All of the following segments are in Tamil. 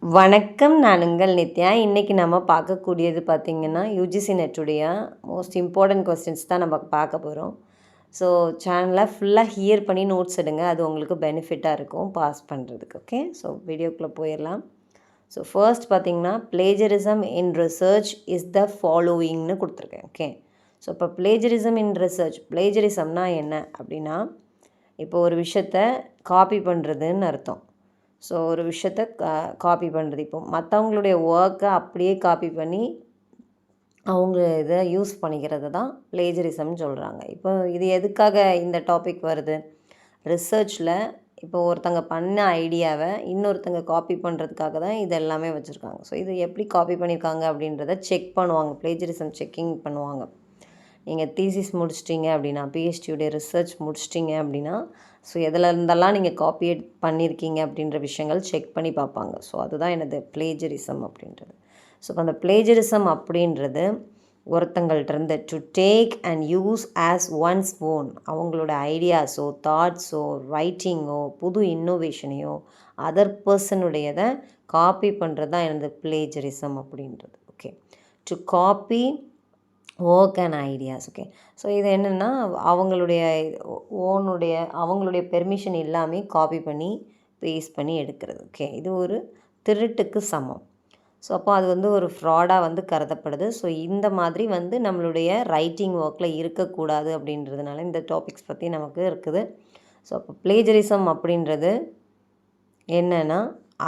வணக்கம். நான் உங்கள் நித்யா. இன்றைக்கி நம்ம பார்க்கக்கூடியது பார்த்திங்கன்னா, யுஜிசி நெட்டுடைய மோஸ்ட் இம்பார்ட்டன்ட் கொஸ்டின்ஸ் தான் நம்ம பார்க்க போகிறோம். ஸோ சேனலை ஃபுல்லாக ஹியர் பண்ணி நோட்ஸ் எடுங்க. அது உங்களுக்கு பெனிஃபிட்டாக இருக்கும் பாஸ் பண்ணுறதுக்கு. ஓகே, ஸோ வீடியோக்குள்ளே போயிடலாம். ஸோ ஃபர்ஸ்ட் பார்த்திங்கன்னா, plagiarism in research is the ஃபாலோவிங்னு கொடுத்துருக்கேன். ஓகே, ஸோ இப்போ பிளேஜரிசம் இன் ரிசர்ச், பிளேஜரிசம்னா என்ன அப்படின்னா, இப்போ ஒரு விஷயத்தை காப்பி பண்ணுறதுன்னு அர்த்தம். ஸோ ஒரு விஷயத்த காப்பி பண்ணுறது. இப்போ மற்றவங்களுடைய ஒர்க்கை அப்படியே காப்பி பண்ணி அவங்க இதை யூஸ் பண்ணிக்கிறது தான் பிளேஜரிசம்னு சொல்கிறாங்க. இப்போ இது எதுக்காக இந்த டாபிக் வருது? ரிசர்ச்சில் இப்போ ஒருத்தங்க பண்ண ஐடியாவை இன்னொருத்தங்க காப்பி பண்ணுறதுக்காக தான் இது எல்லாமே வச்சுருக்காங்க. ஸோ இது எப்படி காப்பி பண்ணியிருக்காங்க அப்படின்றத செக் பண்ணுவாங்க, பிளேஜரிசம் செக்கிங் பண்ணுவாங்க. நீங்கள் தீசிஸ் முடிச்சிட்டிங்க அப்படின்னா, பிஹெச்டியுடைய ரிசர்ச் முடிச்சிட்டிங்க அப்படின்னா, ஸோ எதில் இருந்தெல்லாம் நீங்கள் காப்பியேட் பண்ணியிருக்கீங்க அப்படின்ற விஷயங்கள் செக் பண்ணி பார்ப்பாங்க. ஸோ அதுதான் எனது பிளேஜரிசம் அப்படின்றது. ஸோ அந்த பிளேஜரிசம் அப்படின்றது ஒருத்தங்கள்கிட்டருந்து to take and use as one's own, அவங்களோட ஐடியாஸோ தாட்ஸோ ரைட்டிங்கோ புது இன்னோவேஷனையோ அதர் பர்சனுடையதை காப்பி பண்ணுறது தான் எனது பிளேஜரிசம் அப்படின்றது. Okay, to copy work and ideas. Okay, so இது என்னென்னா அவங்களுடைய அவங்களுடைய பெர்மிஷன் இல்லாமல் காப்பி பண்ணி பேஸ்ட் பண்ணி எடுக்கிறது. ஓகே, இது ஒரு திருட்டுக்கு சமம். ஸோ அப்போ அது வந்து ஒரு ஃப்ராடாக கருதப்படுது. ஸோ இந்த மாதிரி நம்மளுடைய ரைட்டிங் ஒர்க்கில் இருக்கக்கூடாது அப்படின்றதுனால இந்த டாபிக்ஸ் பற்றி நமக்கு இருக்குது. ஸோ அப்போ பிளேஜரிசம் அப்படின்றது என்னென்னா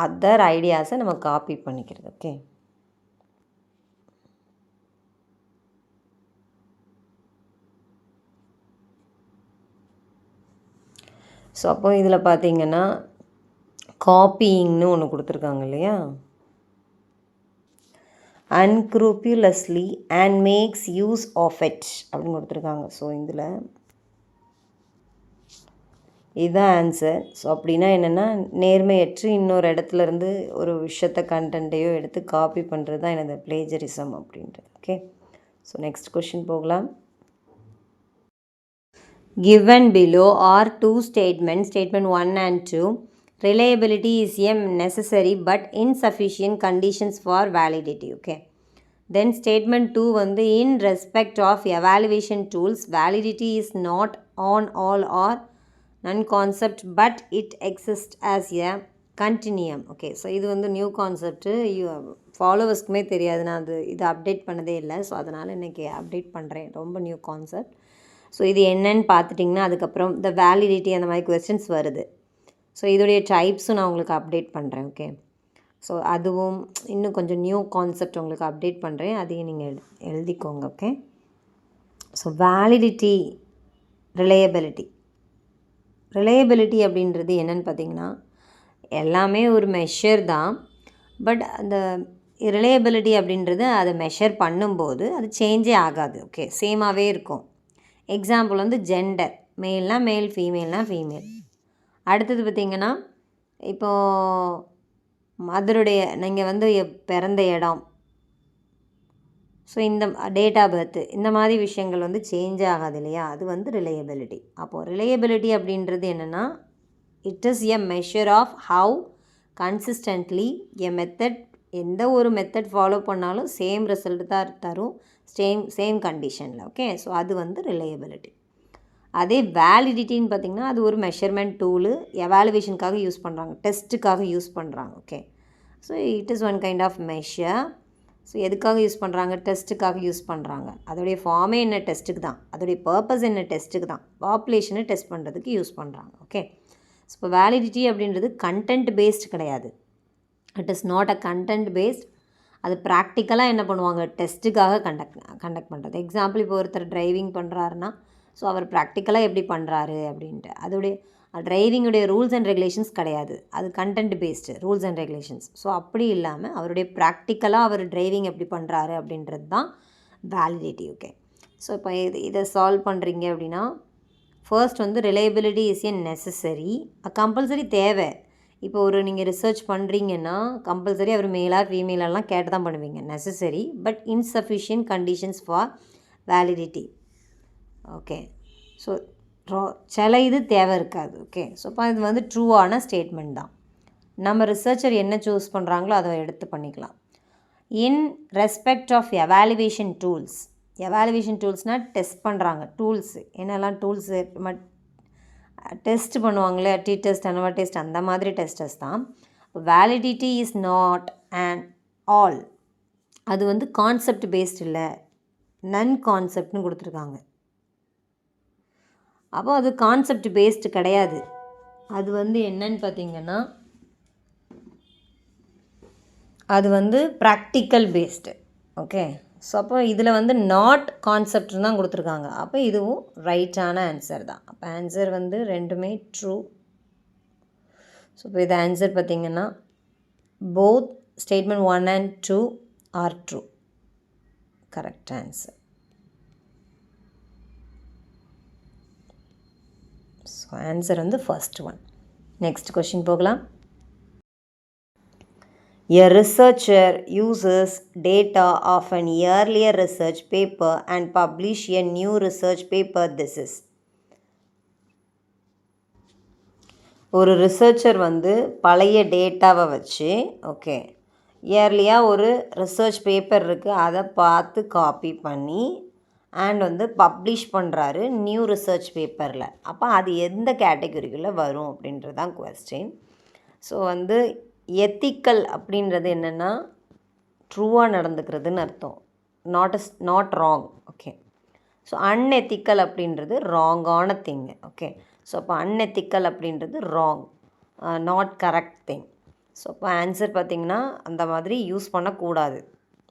அதர் ஐடியாஸை நம்ம காப்பி பண்ணிக்கிறது. ஓகே, ஸோ அப்போ இதில் பார்த்திங்கன்னா காப்பியிங்னு ஒன்று கொடுத்துருக்காங்க இல்லையா, unscrupulously and makes use of it அப்படின்னு கொடுத்துருக்காங்க. ஸோ இதில் இதுதான் ஆன்சர். ஸோ அப்படின்னா என்னென்னா நேர்மையற்று இன்னொரு இடத்துலேருந்து ஒரு விஷயத்தை கண்டென்ட்டையோ எடுத்து காப்பி பண்ணுறது தான் எனது பிளேஜரிசம் அப்படின்றது. ஓகே, ஸோ நெக்ஸ்ட் கொஷின் போகலாம். Given below are two statements, statement 1 and 2. Reliability is a necessary but insufficient conditions for validity. Okay, then statement 2 in respect of evaluation tools, validity is not on all or non-concept but it exists as a continuum. Okay, so இது நியூ கான்செப்ட், ஃபாலோவர்ஸ்க்குமே தெரியாது, நான் இது அப்டேட் பண்ணதே இல்லை. ஸோ அதனால் இன்றைக்கி அப்டேட் பண்ணுறேன், ரொம்ப நியூ கான்செப்ட். ஸோ இது என்னன்னு பார்த்துட்டிங்கன்னா அதுக்கப்புறம் இந்த வேலிடிட்டி அந்த மாதிரி கொஸ்டின்ஸ் வருது. ஸோ இதோடைய டைப்ஸும் நான் உங்களுக்கு அப்டேட் பண்ணுறேன். ஓகே, ஸோ அதுவும் இன்னும் கொஞ்சம் நியூ கான்செப்ட் உங்களுக்கு அப்டேட் பண்ணுறேன், அதையும் நீங்கள் எழுதிக்கோங்க. ஓகே, ஸோ வேலிடிட்டி, ரிலையபிலிட்டி அப்படின்றது என்னென்னு பார்த்திங்கன்னா எல்லாமே ஒரு மெஷர் தான். பட் அந்த ரிலையபிலிட்டி அப்படின்றது அதை மெஷர் பண்ணும்போது அது சேஞ்சே ஆகாது. ஓகே, சேமாகவே இருக்கும். எக்ஸாம்பிள் ஜெண்டர், மேல்னால் மேல், ஃபீமேல்னால் ஃபீமேல். அடுத்தது பார்த்திங்கன்னா இப்போது அதனுடைய நீங்கள் பிறந்த இடம், ஸோ இந்த டேட் ஆஃப் பர்த்து, இந்த மாதிரி விஷயங்கள் சேஞ்ச் ஆகாது இல்லையா, அது ரிலையபிலிட்டி. அப்போது ரிலையபிலிட்டி அப்படின்றது என்னென்னா it is a measure of how consistently a method, எந்த ஒரு மெத்தட் ஃபாலோ பண்ணாலும் சேம் ரிசல்ட் தான் தரும், சேம் கண்டிஷனில். ஓகே, ஸோ அது ரிலையபிலிட்டி. அதே வேலிடிட்டின்னு பார்த்திங்கன்னா அது ஒரு மெஷர்மெண்ட் டூலு, எவாலுவேஷனுக்காக யூஸ் பண்ணுறாங்க, டெஸ்ட்டுக்காக யூஸ் பண்ணுறாங்க. Okay, so it is one kind of measure. So எதுக்காக யூஸ் பண்ணுறாங்க? டெஸ்ட்டுக்காக யூஸ் பண்ணுறாங்க. அதோடைய ஃபார்மே என்ன? டெஸ்ட்டுக்கு தான். அதோடைய பர்பஸ் என்ன? டெஸ்ட்டுக்கு தான். பாப்புலேஷனை டெஸ்ட் பண்ணுறதுக்கு யூஸ் பண்ணுறாங்க. ஓகே, ஸோ இப்போ வேலிடிட்டி அப்படின்றது கண்டென்ட் பேஸ்டு கிடையாது. It is not a content based. அது ப்ராக்டிக்கலாக என்ன பண்ணுவாங்க? டெஸ்ட்டுக்காக கண்டக்ட் பண்ணுறது. எக்ஸாம்பிள் இப்போ ஒருத்தர் டிரைவிங் பண்ணுறாருன்னா ஸோ அவர் ப்ராக்டிக்கலாக எப்படி பண்ணுறாரு அப்படின்ட்டு, அதோடைய டிரைவிங்குடைய ரூல்ஸ் அண்ட் ரெகுலேஷன்ஸ் கிடையாது, அது content based rules and regulations. So அப்படி இல்லாமல் அவருடைய ப்ராக்டிக்கலாக அவர் டிரைவிங் எப்படி பண்ணுறாரு அப்படின்றது தான் வேலிடிட்டி. ஓகே, ஸோ இப்போ இதை சால்வ் பண்ணுறீங்க அப்படின்னா first reliability is a necessary, compulsory தேவை. இப்போ நீங்கள் ரிசர்ச் பண்ணுறீங்கன்னா கம்பல்சரி அவர் மேலாக ஃபீமேலெல்லாம் கேட்டு தான் பண்ணுவீங்க, necessary but insufficient conditions for validity. Okay, so சில இது தேவை இருக்காது. ஓகே, ஸோ இப்போ இது ட்ரூவான ஸ்டேட்மெண்ட் தான். நம்ம ரிசர்ச்சர் என்ன சூஸ் பண்ணுறாங்களோ அதை எடுத்து பண்ணிக்கலாம். In respect of evaluation tools, evaluation டூல்ஸ்னால் டெஸ்ட் பண்ணுறாங்க டூல்ஸு, என்னெல்லாம் டூல்ஸு டெஸ்ட் பண்ணுவாங்களே, டி டெஸ்ட், அனவா டெஸ்ட், அந்த மாதிரி டெஸ்டர்ஸ் தான். Validity is not and all, அது வந்து கான்செப்ட் பேஸ்ட் இல்லை, நன் கான்செப்ட்னு கொடுத்துருக்காங்க. அப்போ அது கான்செப்ட் பேஸ்டு கிடையாது, அது வந்து என்னன்னு பார்த்தீங்கன்னா அது வந்து ப்ராக்டிக்கல் பேஸ்டு. ஓகே, ஸோ அப்போ இதில் வந்து நாட் கான்செப்ட்னு தான் கொடுத்துருக்காங்க. அப்போ இதுவும் ரைட்டான ஆன்சர் தான். அப்போ ஆன்சர் வந்து ரெண்டுமே ட்ரூ. ஸோ இப்போ இது ஆன்சர் பார்த்திங்கன்னா both statement 1 and 2 are true, correct answer. So answer வந்து ஃபர்ஸ்ட் ஒன். நெக்ஸ்ட் கொஷின் போகலாம். A researcher uses data of an earlier research paper and publish a new research paper. This is, ஒரு ரிசர்ச்சர் வந்து பழைய டேட்டாவை வச்சு, ஓகே, இயர்லியாக ஒரு ரிசர்ச் பேப்பர் இருக்குது, அதை பார்த்து காப்பி பண்ணி அண்ட் வந்து பப்ளிஷ் பண்ணுறாரு நியூ ரிசர்ச் பேப்பரில். அப்போ அது எந்த கேட்டகரிக்குள்ளே வரும் அப்படின்றது தான் கொஸ்டின். ஸோ வந்து எத்திக்கல் அப்படின்றது என்னென்னா ட்ரூவாக நடந்துக்கிறதுன்னு அர்த்தம், not wrong. Okay, so unethical அப்படின்றது ராங்கான திங்கு. ஓகே, ஸோ அப்போ அன்எத்திக்கல் அப்படின்றது wrong, not correct thing. So அப்போ ஆன்சர் பார்த்திங்கன்னா அந்த மாதிரி யூஸ் பண்ணக்கூடாது.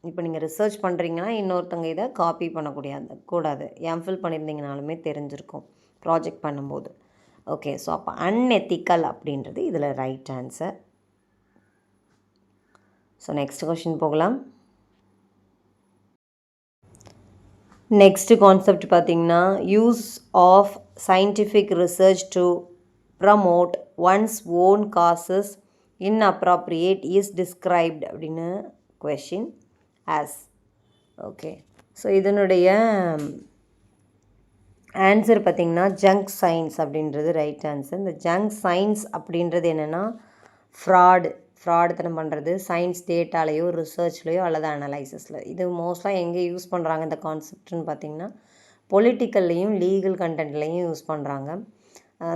இப்போ நீங்கள் ரிசர்ச் பண்ணுறீங்கன்னா இன்னொருத்தங்க இதை காப்பி கூடாது. எம்ஃபில் பண்ணியிருந்தீங்கனாலுமே தெரிஞ்சிருக்கும் ப்ராஜெக்ட் பண்ணும்போது. ஓகே, ஸோ அப்போ அன்எத்திக்கல் அப்படின்றது இதில் right answer. So next question போகலாம். நெக்ஸ்ட் கான்செப்ட் பார்த்திங்கன்னா use of scientific research to promote one's own causes inappropriate is described அப்படின்னு கொஷின் ஆஸ். ஓகே, ஸோ இதனுடைய ஆன்சர் பார்த்திங்கன்னா ஜங்க் சயின்ஸ் அப்படின்றது ரைட் ஆன்சர். இந்த ஜங்க் சயின்ஸ் அப்படின்றது என்னென்னா ஃப்ராடுத்தனம் பண்ணுறது சயின்ஸ் டேட்டாலேயோ ரிசர்ச்லேயோ அல்லது அனலைசிஸில். இது மோஸ்ட்டாக எங்கே யூஸ் பண்ணுறாங்க இந்த கான்செப்ட்னு பார்த்திங்கன்னா பொலிட்டிக்கல்லையும் லீகல் கண்டென்ட்லேயும் யூஸ் பண்ணுறாங்க.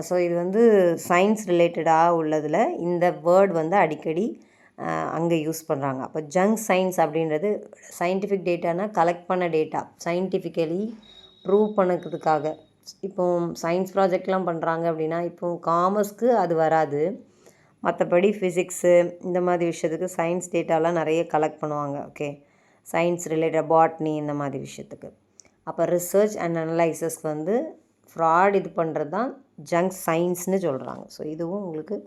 ஸோ இது வந்து சயின்ஸ் ரிலேட்டடாக உள்ளதில் இந்த வேர்ட் வந்து அடிக்கடி அங்கே யூஸ் பண்ணுறாங்க. அப்போ ஜங்க் சயின்ஸ் அப்படின்றது சயின்டிஃபிக் டேட்டானா கலெக்ட் பண்ண டேட்டா சயின்டிஃபிக்கலி ப்ரூவ் பண்ணுறதுக்காக. இப்போ சயின்ஸ் ப்ராஜெக்ட்லாம் பண்ணுறாங்க அப்படின்னா இப்போ காமர்ஸ்க்கு அது வராது, மற்றபடி ஃபிசிக்ஸு இந்த மாதிரி விஷயத்துக்கு சயின்ஸ் டேட்டாலாம் நிறைய கலெக்ட் பண்ணுவாங்க. ஓகே, சயின்ஸ் ரிலேட்டட் பாட்னி இந்த மாதிரி விஷயத்துக்கு. அப்போ ரிசர்ச் அண்ட் அனலைசஸ்க்கு வந்து ஃப்ராட் இது பண்ணுறது தான் ஜங்க் சயின்ஸ்னு சொல்கிறாங்க. ஸோ இதுவும் உங்களுக்கு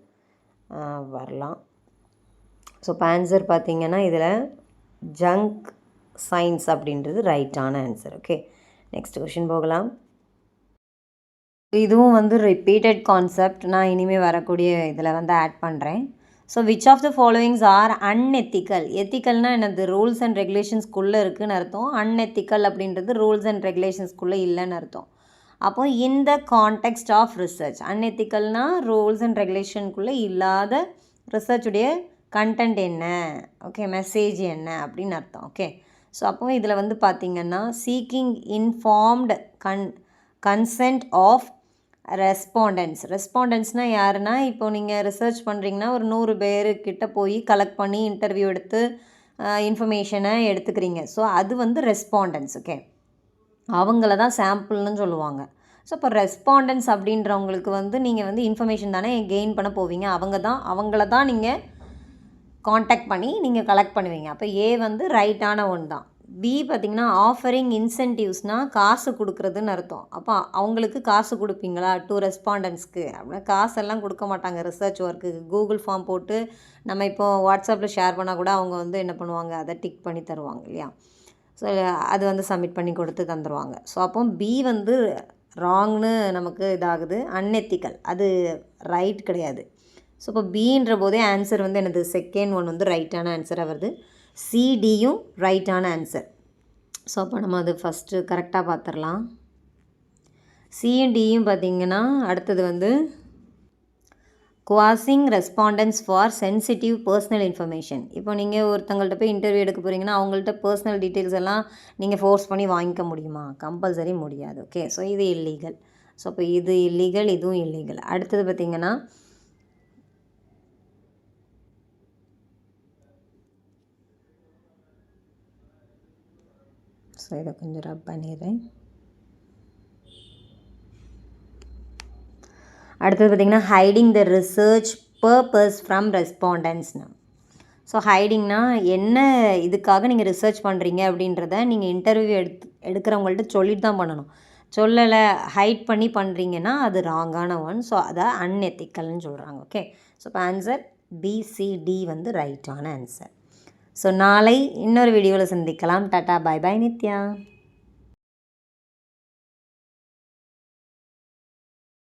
வரலாம். ஸோ இப்போ ஆன்சர் பார்த்திங்கன்னா இதில் ஜங்க் சயின்ஸ் அப்படின்றது ரைட்டான ஆன்சர். ஓகே, நெக்ஸ்ட் கொஷின் போகலாம். இதுவும் வந்து ரிப்பீட்டட் கான்செப்ட், நான் இனிமேல் வரக்கூடிய இதில் வந்து ஆட் பண்ணுறேன். So which of the followings are unethical. எத்திக்கல்னால் என்னது, ரூல்ஸ் அண்ட் ரெகுலேஷன்ஸ்குள்ளே இருக்குதுன்னு அர்த்தம். அன்எத்திக்கல் அப்படின்றது ரூல்ஸ் அண்ட் ரெகுலேஷன்ஸ்குள்ளே இல்லைன்னு அர்த்தம். அப்போ இந்த கான்டெக்ஸ்ட் ஆஃப் ரிசர்ச், அன்எத்திக்கல்னால் ரூல்ஸ் அண்ட் ரெகுலேஷனுக்குள்ளே இல்லாத ரிசர்ச்சுடைய கண்டென்ட் என்ன, ஓகே, மெசேஜ் என்ன அப்படின்னு அர்த்தம். ஓகே, ஸோ அப்போ இதில் வந்து பார்த்திங்கன்னா சீக்கிங் இன்ஃபார்ம்டு கன்சென்ட் ஆஃப் ரெஸ்பாண்டன்ஸ்னால் யாருன்னா, இப்போ நீங்கள் ரிசர்ச் பண்ணுறீங்கன்னா ஒரு 100 பேருக்கிட்ட போய் கலெக்ட் பண்ணி இன்டர்வியூ எடுத்து இன்ஃபர்மேஷனை எடுத்துக்கிறீங்க. ஸோ அது வந்து ரெஸ்பாண்டன்ஸ். ஓகே, அவங்கள தான் சாம்பிள்னு சொல்லுவாங்க. ஸோ இப்போ ரெஸ்பாண்டன்ஸ் அப்படின்றவங்களுக்கு வந்து நீங்கள் வந்து இன்ஃபர்மேஷன் தானே கெயின் பண்ண போவீங்க, அவங்கள தான் நீங்கள் காண்டாக்ட் பண்ணி நீங்கள் கலெக்ட் பண்ணுவீங்க. அப்போ ஏ வந்து ரைட்டான ஒன் தான். பி பார்த்திங்கன்னா ஆஃபரிங் இன்சென்டிவ்ஸ்னால் காசு கொடுக்குறதுன்னு அர்த்தம். அப்போ அவங்களுக்கு காசு கொடுப்பீங்களா டு ரெஸ்பாண்டன்ஸ்க்கு அப்படின்னா காசெல்லாம் கொடுக்க மாட்டாங்க. ரிசர்ச் ஒர்க்குக்கு கூகுள் ஃபார்ம் போட்டு நம்ம இப்போ வாட்ஸ்அப்பில் ஷேர் பண்ணால் கூட அவங்க வந்து என்ன பண்ணுவாங்க, அதை டிக் பண்ணி தருவாங்க இல்லையா. ஸோ அது வந்து சப்மிட் பண்ணி கொடுத்து தந்துடுவாங்க. ஸோ அப்போ பி வந்து ராங்னு நமக்கு இதாகுது, அன்எத்திக்கல், அது ரைட் கிடையாது. ஸோ இப்போ பின்ற போதே ஆன்சர் வந்து எனது செகண்ட் ஒன் வந்து ரைட்டான ஆன்சராக வருது. சிடியும் ரைட்டான ஆன்சர். ஸோ அப்போ நம்ம அது ஃபஸ்ட்டு கரெக்டாக பார்த்துடலாம். சியும் டியும் பார்த்திங்கன்னா அடுத்தது வந்து coercing respondents for sensitive personal information. இப்போ நீங்கள் ஒருத்தங்கள்ட்ட போய் இன்டர்வியூ எடுக்க போகிறீங்கன்னா அவங்கள்ட்ட பர்சனல் டீட்டெயில்ஸ் எல்லாம் நீங்கள் ஃபோர்ஸ் பண்ணி வாங்கிக்க முடியுமா? கம்பல்சரி முடியாது. ஓகே, ஸோ இது இல்லீகல். ஸோ இப்போ இது இல்லீகல், இதுவும் இல்லீகல். அடுத்தது பார்த்திங்கன்னா ஸோ இதை கொஞ்சம் ரப் பண்ணிடுறேன். அடுத்தது பார்த்திங்கன்னா hiding the research purpose from ரெஸ்பாண்டன்ஸ்னு. ஸோ ஹைடிங்னா என்ன இதுக்காக நீங்கள் ரிசர்ச் பண்ணுறீங்க அப்படின்றத நீங்கள் இன்டர்வியூ எடுக்கிறவங்கள்ட்ட சொல்லிட்டு தான் பண்ணணும். சொல்லலை, ஹைட் பண்ணி பண்ணுறீங்கன்னா அது ராங்கான ஒன். ஸோ அதை அன்எத்திக்கல்னு சொல்கிறாங்க. ஓகே, ஸோ இப்போ ஆன்சர் பிசிடி வந்து ரைட்டான ஆன்சர். ஸோ நாளை இன்னொரு வீடியோவில் சந்திக்கலாம். டாட்டா, பை பை நித்யா.